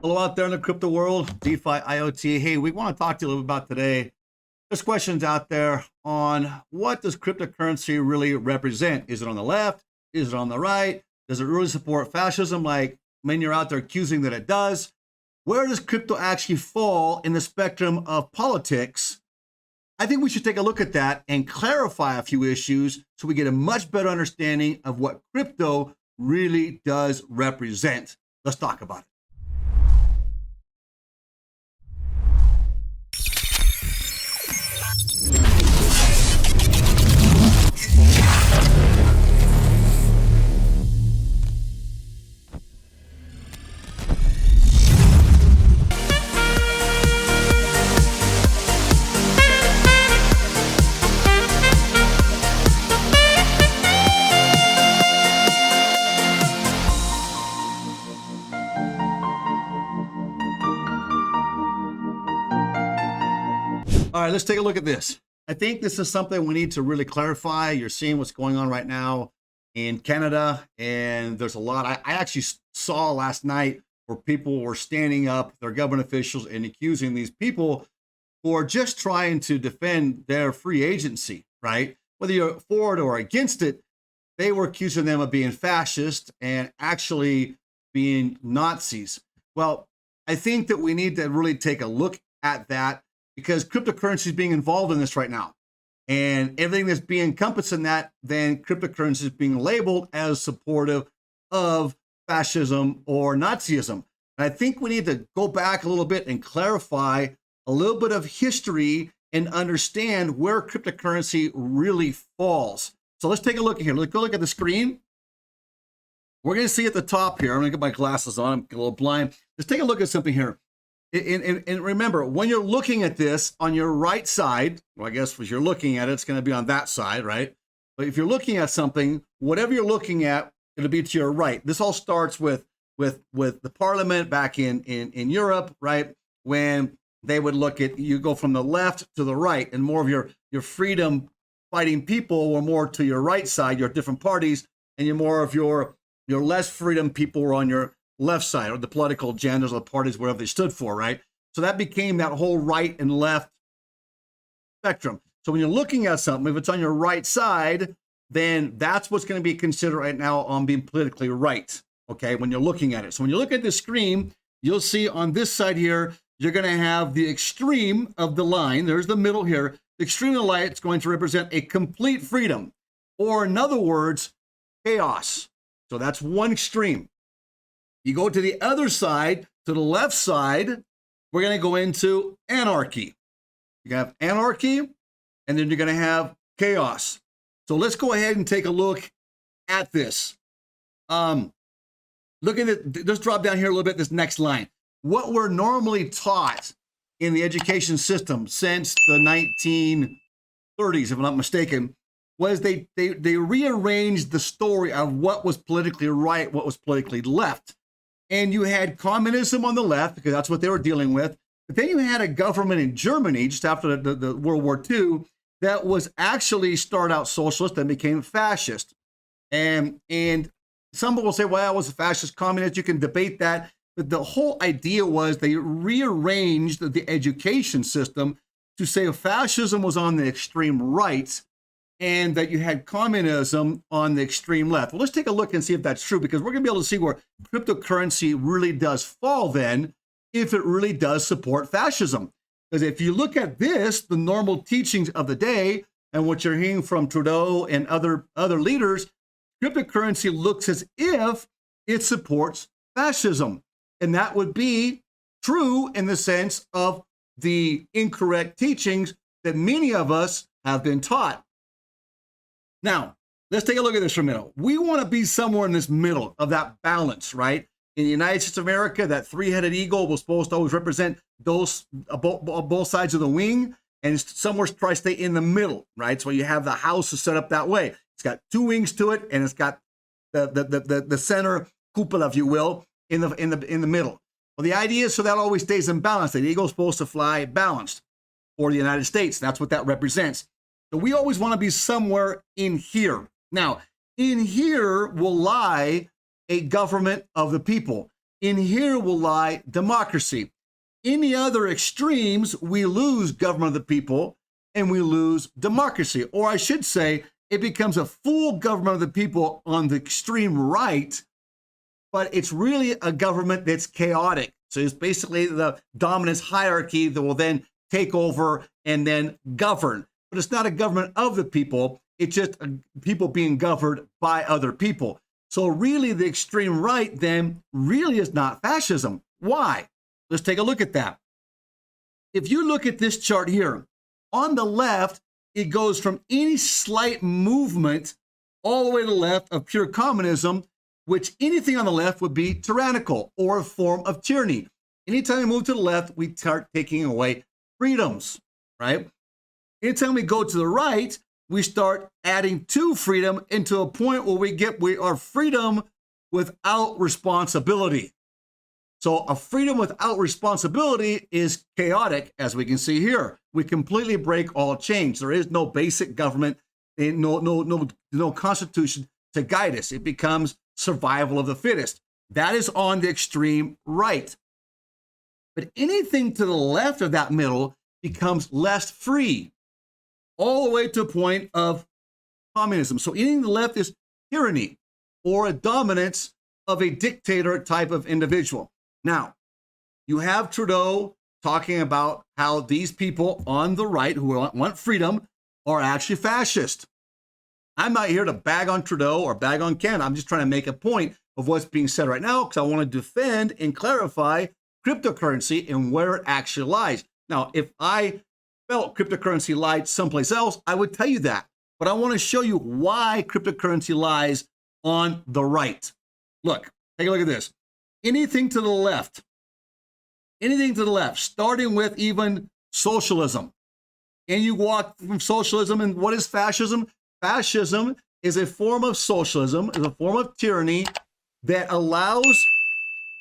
Hello out there in the crypto world, DeFi, IoT. Hey, we want to talk to you a little bit about today. There's questions out there on what does cryptocurrency really represent? Is it on the left? Is it on the right? Does it really support fascism like many are out there accusing that it does? Where does crypto actually fall in the spectrum of politics? I think we should take a look at that and clarify a few issues so we get a much better understanding of what crypto really does represent. Let's talk about it. All right, let's take a look at this. I think this is something we need to really clarify. You're seeing what's going on right now in Canada, and there's a lot. I actually saw last night where people were standing up, their government officials, and accusing these people who are just trying to defend their free agency, right? Whether you're for it or against it, they were accusing them of being fascist and actually being Nazis. Well, I think that we need to really take a look at that, because cryptocurrency is being involved in this right now. And everything that's being encompassed in that, then cryptocurrency is being labeled as supportive of fascism or Nazism. And I think we need to go back a little bit and clarify a little bit of history and understand where cryptocurrency really falls. So let's take a look here. Let's go look at the screen. We're going to see at the top here. I'm going to get my glasses on. I'm a little blind. Let's take a look at something here. And remember, when you're looking at this on your right side, well, I guess as you're looking at it, it's going to be on that side, right? But if you're looking at something, whatever you're looking at, it'll be to your right. This all starts with the parliament back in Europe, right? When they would look at, you go from the left to the right, and more of your freedom fighting people were more to your right side, your different parties, and you're more of your less freedom people were on your left side, or the political agendas or the parties, whatever they stood for, right? So that became that whole right and left spectrum. So when you're looking at something, if it's on your right side, then that's what's going to be considered right now on being politically right, okay, when you're looking at it. So when you look at the screen, you'll see on this side here, you're going to have the extreme of the line. There's the middle here. The extreme of the line is going to represent a complete freedom, or in other words, chaos. So that's one extreme. You go to the other side, to the left side, we're going to go into anarchy. You have anarchy, and then you're going to have chaos. So let's go ahead and take a look at this. Look at it. Just drop down here a little bit, this next line. What we're normally taught in the education system since the 1930s, if I'm not mistaken, was they rearranged the story of what was politically right, what was politically left. And you had communism on the left, because that's what they were dealing with. But then you had a government in Germany just after the World War II that was actually started out socialist and became fascist. And some people say, well, it was a fascist communist. You can debate that. But the whole idea was they rearranged the education system to say fascism was on the extreme right, and that you had communism on the extreme left. Well, let's take a look and see if that's true, because we're going to be able to see where cryptocurrency really does fall then, if it really does support fascism. Because if you look at this, the normal teachings of the day, and what you're hearing from Trudeau and other leaders, cryptocurrency looks as if it supports fascism. And that would be true in the sense of the incorrect teachings that many of us have been taught. Now, let's take a look at this for a minute. We want to be somewhere in this middle of that balance, right? In the United States of America, that three-headed eagle was supposed to always represent those both sides of the wing, and somewhere try to stay in the middle, right? So you have the house is set up that way. It's got two wings to it, and it's got the center cupola, if you will, in the middle. Well, the idea is so that always stays in balance. The eagle is supposed to fly balanced for the United States. That's what that represents. So we always want to be somewhere in here. Now, in here will lie a government of the people. In here will lie democracy. Any other extremes, we lose government of the people and we lose democracy. Or I should say, it becomes a full government of the people on the extreme right, but it's really a government that's chaotic. So it's basically the dominance hierarchy that will then take over and then govern. But it's not a government of the people. It's just people being governed by other people. So really the extreme right then really is not fascism. Why? Let's take a look at that. If you look at this chart here, on the left, it goes from any slight movement all the way to the left of pure communism, which anything on the left would be tyrannical or a form of tyranny. Anytime we move to the left, we start taking away freedoms, right? Anytime we go to the right, we start adding to freedom into a point where we are freedom without responsibility. So a freedom without responsibility is chaotic, as we can see here. We completely break all chains. There is no basic government, no constitution to guide us. It becomes survival of the fittest. That is on the extreme right. But anything to the left of that middle becomes less free, all the way to a point of communism. So anything to the left is tyranny or a dominance of a dictator type of individual. Now, you have Trudeau talking about how these people on the right who want freedom are actually fascist. I'm not here to bag on Trudeau or bag on Canada. I'm just trying to make a point of what's being said right now because I want to defend and clarify cryptocurrency and where it actually lies. Now, if I felt cryptocurrency lied someplace else, I would tell you that. But I want to show you why cryptocurrency lies on the right. Look, take a look at this. Anything to the left, starting with even socialism. And you walk from socialism, and what is fascism? Fascism is a form of socialism, is a form of tyranny that allows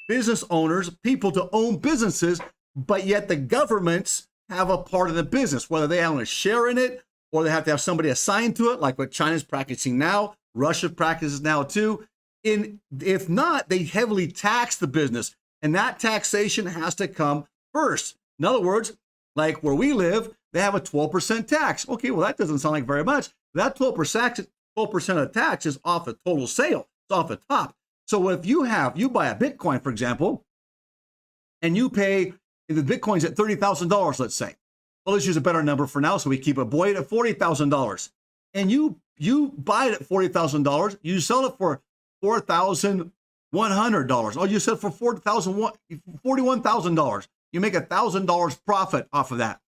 business owners, people to own businesses, but yet the governments have a part of the business, whether they have a share in it or they have to have somebody assigned to it, like what China's practicing now, Russia practices now too. If not, they heavily tax the business, and that taxation has to come first. In other words, like where we live, they have a 12% tax. Okay, well, that doesn't sound like very much. That 12% of tax is off the total sale. It's off the top. So if you buy a Bitcoin, for example, and you pay, the Bitcoin's at $30,000, let's say. Well, let's use a better number for now, so we keep it buoyant at $40,000. And you buy it at $40,000, you sell it for $4,100. Oh, you said for $41,000. You make $1,000 profit off of that.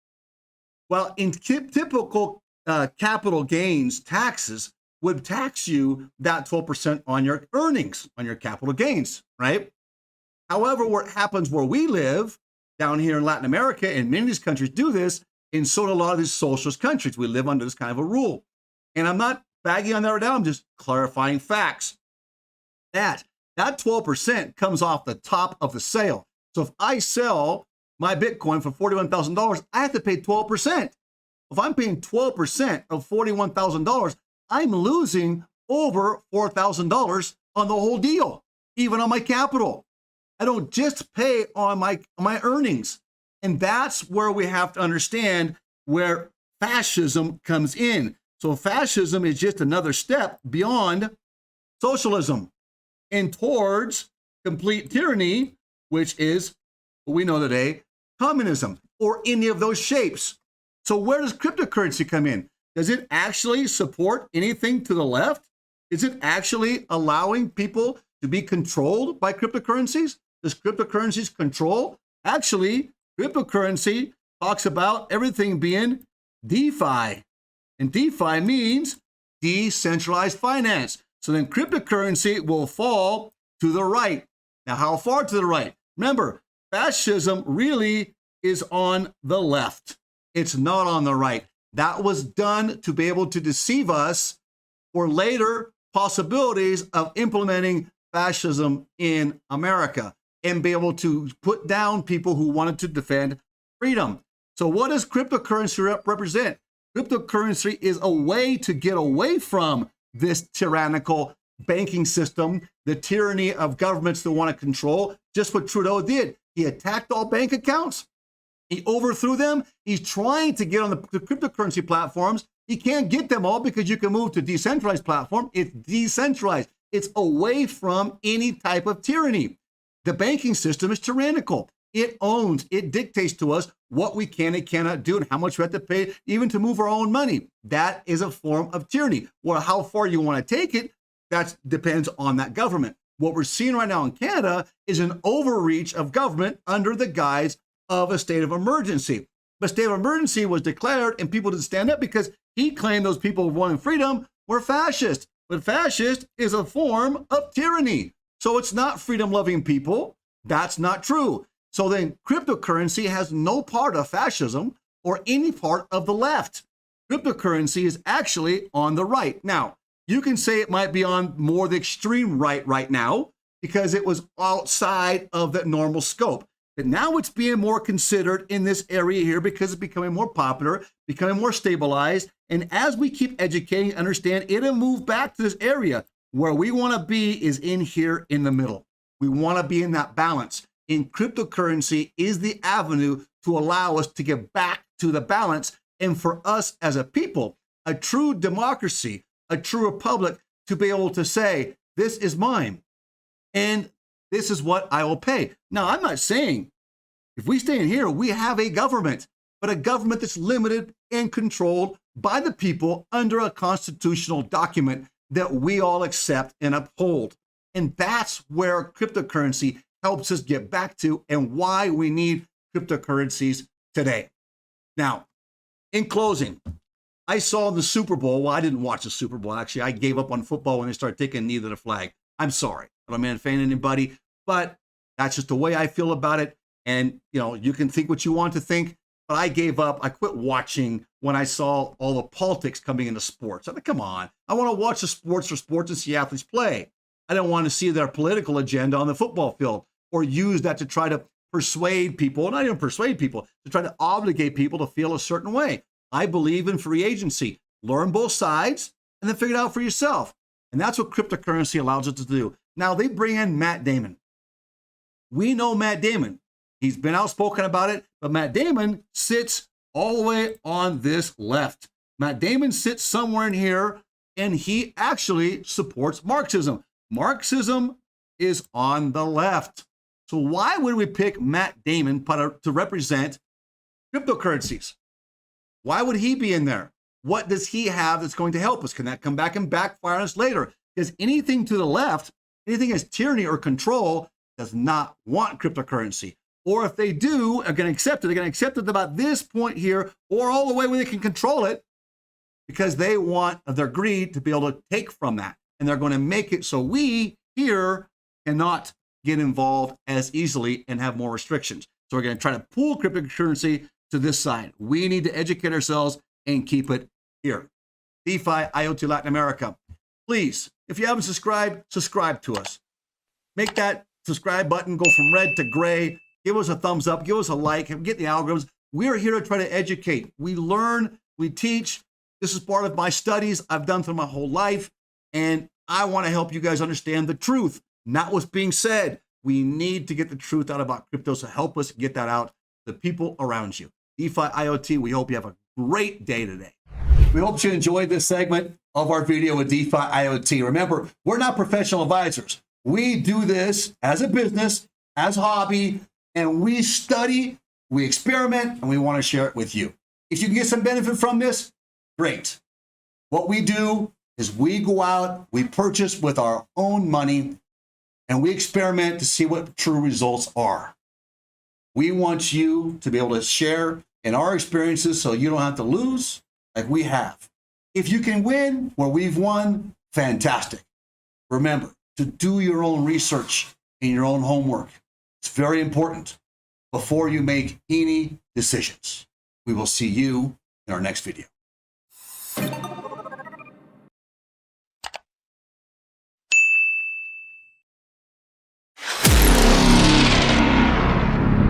Well, in typical capital gains taxes would tax you that 12% on your earnings, on your capital gains, right? However, what happens where we live down here in Latin America, and many of these countries do this, and so do a lot of these socialist countries. We live under this kind of a rule. And I'm not bagging on that right now. I'm just clarifying facts. That 12% comes off the top of the sale. So if I sell my Bitcoin for $41,000, I have to pay 12%. If I'm paying 12% of $41,000, I'm losing over $4,000 on the whole deal, even on my capital. I don't just pay on my earnings. And that's where we have to understand where fascism comes in. So fascism is just another step beyond socialism and towards complete tyranny, which is what we know today, communism, or any of those shapes. So where does cryptocurrency come in? Does it actually support anything to the left? Is it actually allowing people to be controlled by cryptocurrencies? Does cryptocurrencies control? Actually, cryptocurrency talks about everything being DeFi. And DeFi means decentralized finance. So then cryptocurrency will fall to the right. Now, how far to the right? Remember, fascism really is on the left. It's not on the right. That was done to be able to deceive us for later possibilities of implementing fascism in America and be able to put down people who wanted to defend freedom. So what does cryptocurrency represent? Cryptocurrency is a way to get away from this tyrannical banking system the tyranny of governments that want to control, just what Trudeau did. He attacked all bank accounts. He overthrew them. He's trying to get on the cryptocurrency platforms. He can't get them all because you can move to decentralized platform. It's decentralized. It's away from any type of tyranny. The banking system is tyrannical. It owns, it dictates to us what we can and cannot do and how much we have to pay even to move our own money. That is a form of tyranny. Well, how far you want to take it, that depends on that government. What we're seeing right now in Canada is an overreach of government under the guise of a state of emergency. But state of emergency was declared and people didn't stand up because he claimed those people wanting freedom were fascist. But fascist is a form of tyranny. So it's not freedom-loving people. That's not true. So then cryptocurrency has no part of fascism or any part of the left. Cryptocurrency is actually on the right. Now, you can say it might be on more the extreme right now because it was outside of the normal scope. But now it's being more considered in this area here because it's becoming more popular, becoming more stabilized. And as we keep educating, understand, it'll move back to this area. Where we want to be is in here in the middle. We want to be in that balance. And cryptocurrency is the avenue to allow us to get back to the balance. And for us as a people, a true democracy, a true republic, to be able to say, this is mine. And this is what I will pay. Now, I'm not saying if we stay in here, we have a government, but a government that's limited and controlled by the people under a constitutional document that we all accept and uphold. And that's where cryptocurrency helps us get back to and why we need cryptocurrencies today. Now, in closing, I saw the Super Bowl. Well, I didn't watch the Super Bowl. Actually, I gave up on football when they started taking a knee to the flag. I'm sorry. I don't offend anybody, but that's just the way I feel about it. And, you know, you can think what you want to think, but I gave up. I quit watching when I saw all the politics coming into sports. I mean, come on. I want to watch the sports for sports and see athletes play. I don't want to see their political agenda on the football field or use that to try to persuade people, not even persuade people, to try to obligate people to feel a certain way. I believe in free agency. Learn both sides and then figure it out for yourself. And that's what cryptocurrency allows us to do. Now they bring in Matt Damon. We know Matt Damon. He's been outspoken about it, but Matt Damon sits all the way on this left. Matt Damon sits somewhere in here, and he actually supports Marxism. Marxism is on the left. So why would we pick Matt Damon to represent cryptocurrencies? Why would he be in there? What does he have that's going to help us? Can that come back and backfire on us later? Because anything to the left, anything as tyranny or control, does not want cryptocurrency. Or if they do, are going to accept it, they're going to accept it about this point here or all the way where they can control it because they want their greed to be able to take from that. And they're going to make it so we here cannot get involved as easily and have more restrictions. So we're going to try to pull cryptocurrency to this side. We need to educate ourselves and keep it here. DeFi IoT Latin America. Please, if you haven't subscribed, subscribe to us. Make that subscribe button go from red to gray. Give us a thumbs up, give us a like, get the algorithms. We're here to try to educate. We learn, we teach. This is part of my studies I've done through my whole life. And I want to help you guys understand the truth, not what's being said. We need to get the truth out about crypto, so help us get that out to the people around you. DeFi IoT, we hope you have a great day today. We hope you enjoyed this segment of our video with DeFi IoT. Remember, we're not professional advisors. We do this as a business, as a hobby, and we study, we experiment, and we want to share it with you. If you can get some benefit from this, great. What we do is we go out, we purchase with our own money, and we experiment to see what true results are. We want you to be able to share in our experiences so you don't have to lose like we have. If you can win where we've won, fantastic. Remember to do your own research and your own homework. It's very important before you make any decisions. We will see you in our next video.